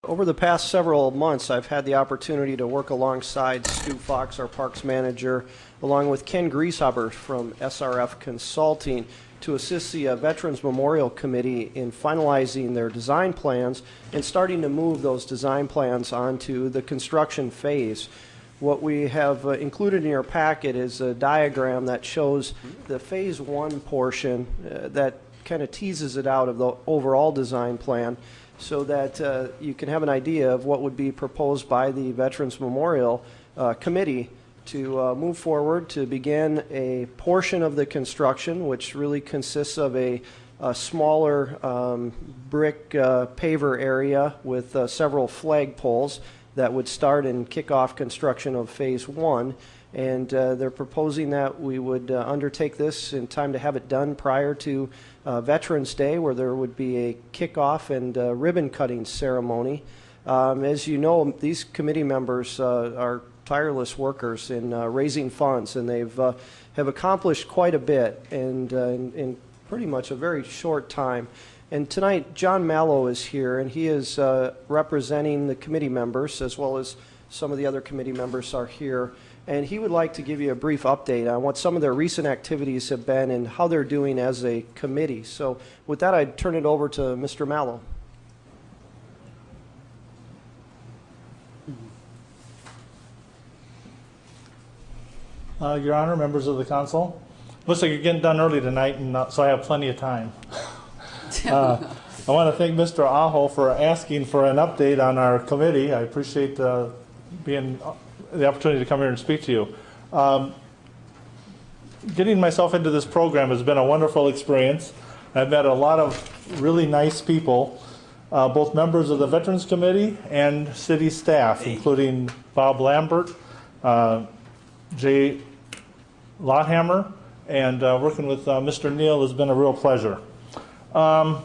Over the past several months, I've had the opportunity to work alongside Stu Fox, our parks manager, along with Ken Grieshaber from SRF Consulting to assist the Veterans Memorial Committee in finalizing their design plans and starting to move those design plans onto the construction phase. What we have included in your packet is a diagram that shows the phase one portion that kind of teases it out of the overall design plan, so that you can have an idea of what would be proposed by the Veterans Memorial Committee to move forward to begin a portion of the construction, which really consists of a smaller brick paver area with several flag poles that would start and kick off construction of phase one. And they're proposing that we would undertake this in time to have it done prior to Veterans Day, where there would be a kickoff and ribbon cutting ceremony. As you know, these committee members are tireless workers in raising funds, and they've have accomplished quite a bit and in pretty much a very short time. And tonight, John Mallo is here, and he is representing the committee members, as well as some of the other committee members are here. And he would like to give you a brief update on what some of their recent activities have been and how they're doing as a committee. So with that, I'd turn it over to Mr. Mallo. Your Honor, members of the council, looks like you're getting done early tonight, and so I have plenty of time. I want to thank Mr. Aho for asking for an update on our committee. I appreciate being the opportunity to come here and speak to you. Getting myself into this program has been a wonderful experience. I've met a lot of really nice people, both members of the Veterans Committee and city staff, including Bob Lambert, Jay Lothammer, and working with Mr. Neal has been a real pleasure. I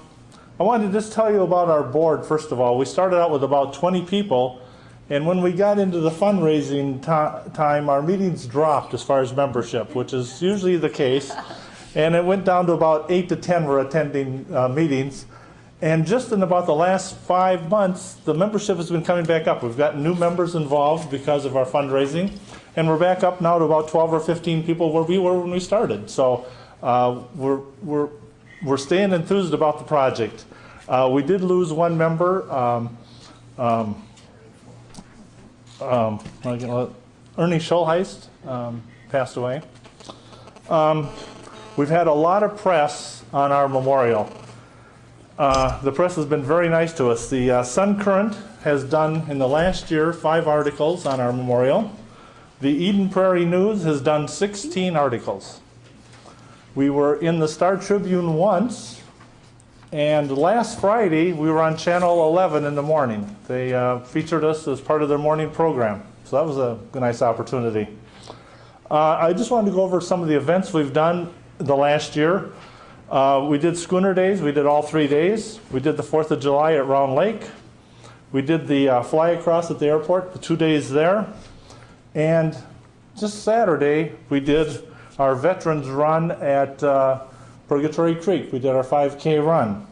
wanted to just tell you about our board, first of all. We started out with about 20 people, and when we got into the fundraising time, our meetings dropped as far as membership, which is usually the case, and it went down to about 8 to 10 were attending meetings. And just in about the last 5 months, the membership has been coming back up. We've gotten new members involved because of our fundraising, and we're back up now to about 12 or 15 people where we were when we started. So we're staying enthused about the project. We did lose one member, Ernie Schulheist, passed away. We've had a lot of press on our memorial. The press has been very nice to us. The Sun Current has done, in the last year, 5 articles on our memorial. The Eden Prairie News has done 16 articles. We were in the Star Tribune once, and last Friday we were on Channel 11 in the morning. They featured us as part of their morning program, so that was a nice opportunity. I just wanted to go over some of the events we've done the last year. We did Schooner Days. We did all 3 days. We did the 4th of July at Round Lake. We did the fly across at the airport, the 2 days there. And just Saturday, we did our veterans run at Purgatory Creek. We did our 5K run.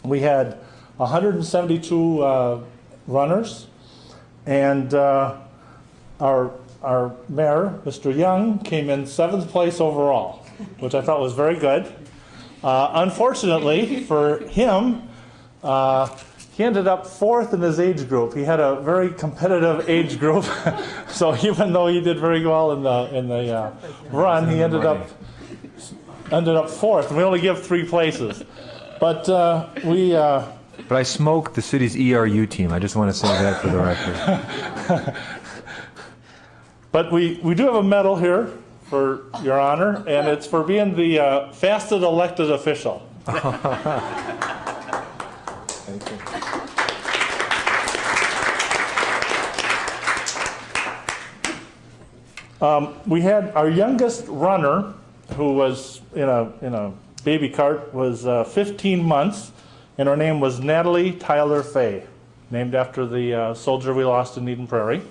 We had 172 runners, and our mayor, Mr. Young, came in 7th place overall, which I thought was very good. Unfortunately for him, he ended up 4th in his age group. He had a very competitive age group, so even though he did very well in the run, he ended up 4th. And we only give 3 places, but But I smoked the city's ERU team. I just want to say that for the record. But we do have a medal here for Your Honor, and it's for being the fastest elected official. Thank you. We had our youngest runner, who was in a baby cart, was 15 months, and her name was Natalie Tyler Fay, named after the soldier we lost in Eden Prairie.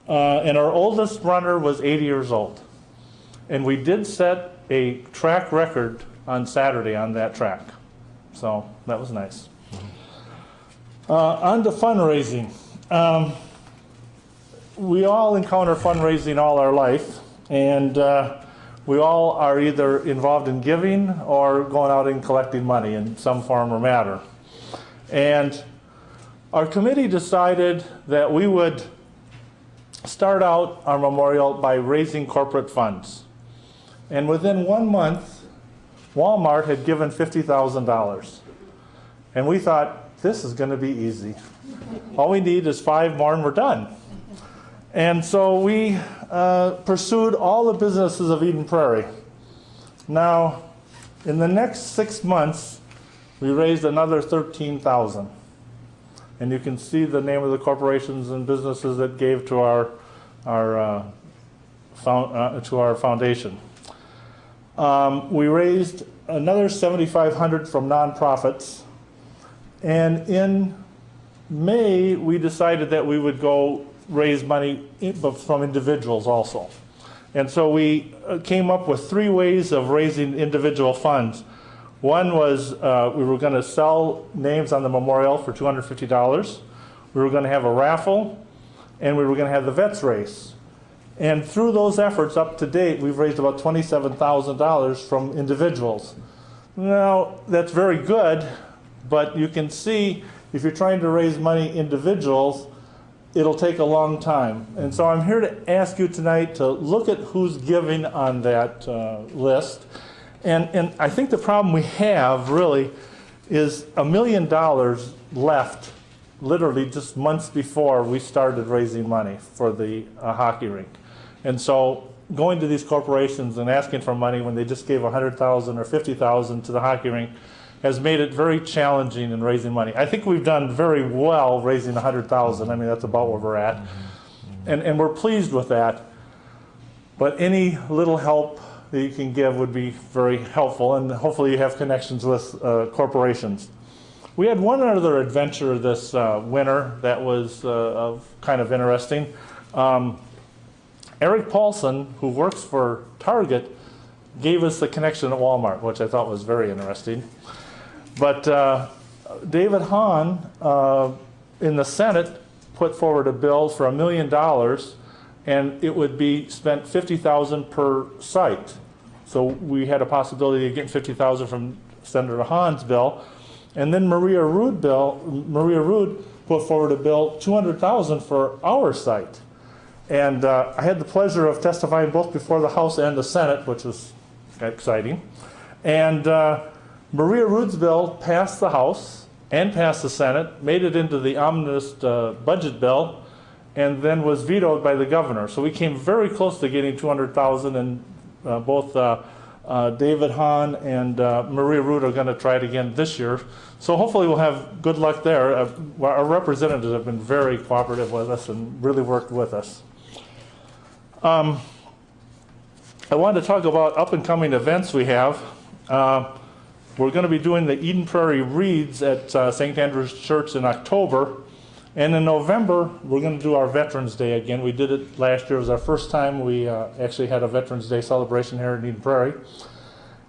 And our oldest runner was 80 years old. And we did set a track record on Saturday on that track. So that was nice. On to fundraising. We all encounter fundraising all our life, and we all are either involved in giving or going out and collecting money in some form or matter. And our committee decided that we would start out our memorial by raising corporate funds. And within 1 month, Walmart had given $50,000. And we thought, this is going to be easy. All we need is 5 more and we're done. And so we pursued all the businesses of Eden Prairie. Now, in the next 6 months, we raised another $13,000. And you can see the name of the corporations and businesses that gave to our foundation. We raised another $7,500 from nonprofits. And in May, we decided that we would go raise money from individuals also. And so we came up with 3 ways of raising individual funds. One was we were going to sell names on the memorial for $250. We were going to have a raffle, and we were going to have the vets race. And through those efforts, up to date, we've raised about $27,000 from individuals. Now, that's very good, but you can see if you're trying to raise money individuals, it'll take a long time. And so I'm here to ask you tonight to look at who's giving on that list. And I think the problem we have really is $1 million left literally just months before we started raising money for the hockey rink. And so going to these corporations and asking for money when they just gave $100,000 or $50,000 to the hockey rink has made it very challenging in raising money. I think we've done very well raising $100,000. I mean, that's about where we're at. And we're pleased with that. But any little help that you can give would be very helpful, and hopefully you have connections with corporations. We had one other adventure this winter that was kind of interesting. Eric Paulson, who works for Target, gave us a connection at Walmart, which I thought was very interesting. But David Hahn in the Senate put forward a bill for $1 million, and it would be spent $50,000 per site. So we had a possibility of getting $50,000 from Senator Hahn's bill. And then Maria Rood put forward a bill, $200,000 for our site. And I had the pleasure of testifying both before the House and the Senate, which was exciting. And Maria Rood's bill passed the House and passed the Senate, made it into the omnibus budget bill, and then was vetoed by the governor. So we came very close to getting $200,000, and both David Hahn and Maria Rood are going to try it again this year. So hopefully we'll have good luck there. Our representatives have been very cooperative with us and really worked with us. I wanted to talk about up-and-coming events we have. We're going to be doing the Eden Prairie Reads at St. Andrew's Church in October. And in November, we're going to do our Veterans Day again. We did it last year. It was our first time we actually had a Veterans Day celebration here in Eden Prairie.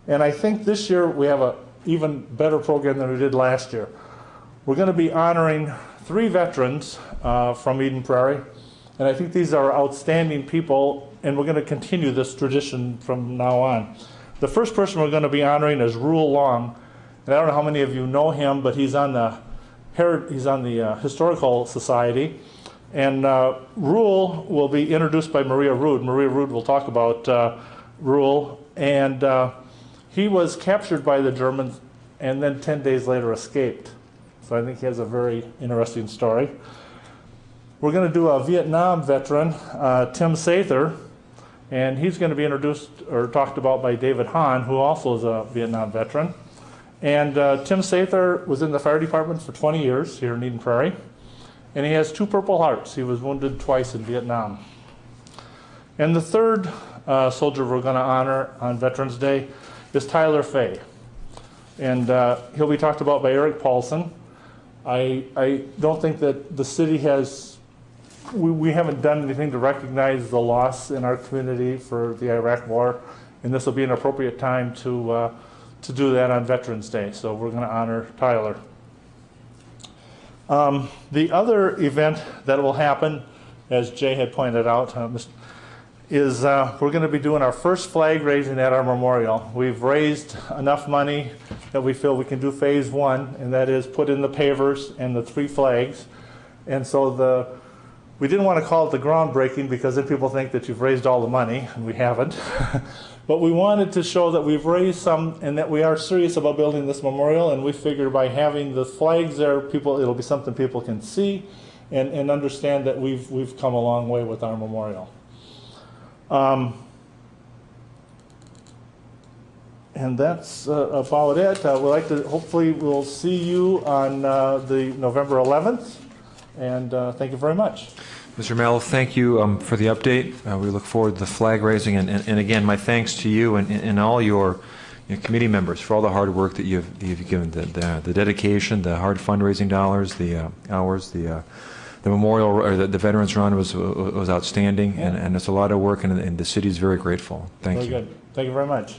And I think this year we have an even better program than we did last year. We're going to be honoring 3 veterans from Eden Prairie. And I think these are outstanding people, and we're going to continue this tradition from now on. The first person we're going to be honoring is Rule Long. And I don't know how many of you know him, but he's on the Historical Society. And Rule will be introduced by Maria Rood. Maria Rood will talk about Rule. And he was captured by the Germans and then 10 days later escaped. So I think he has a very interesting story. We're going to do a Vietnam veteran, Tim Sather, and he's going to be introduced or talked about by David Hahn, who also is a Vietnam veteran. And Tim Sather was in the fire department for 20 years here in Eden Prairie, and he has 2 Purple Hearts. He was wounded twice in Vietnam. And the third soldier we're going to honor on Veterans Day is Tyler Fay. And he'll be talked about by Eric Paulson. I don't think that the city has, we haven't done anything to recognize the loss in our community for the Iraq War, and this will be an appropriate time to do that on Veterans Day. So we're going to honor Tyler. The other event that will happen, as Jay had pointed out, is we're going to be doing our first flag raising at our memorial. We've raised enough money that we feel we can do phase one, and that is put in the pavers and the 3 flags. And so we didn't want to call it the groundbreaking because then people think that you've raised all the money, and we haven't. But we wanted to show that we've raised some and that we are serious about building this memorial, and we figure by having the flags there, it'll be something people can see and understand that we've come a long way with our memorial. And that's about it. Hopefully we'll see you on the November 11th, and thank you very much. Mr. Mallo, thank you for the update. We look forward to the flag raising, and again, my thanks to you and all your committee members for all the hard work that you've given, the dedication, the hard fundraising dollars, the hours, the memorial or the Veterans Run was outstanding, and it's a lot of work, and the city is very grateful. Thank you. Very good. Thank you very much.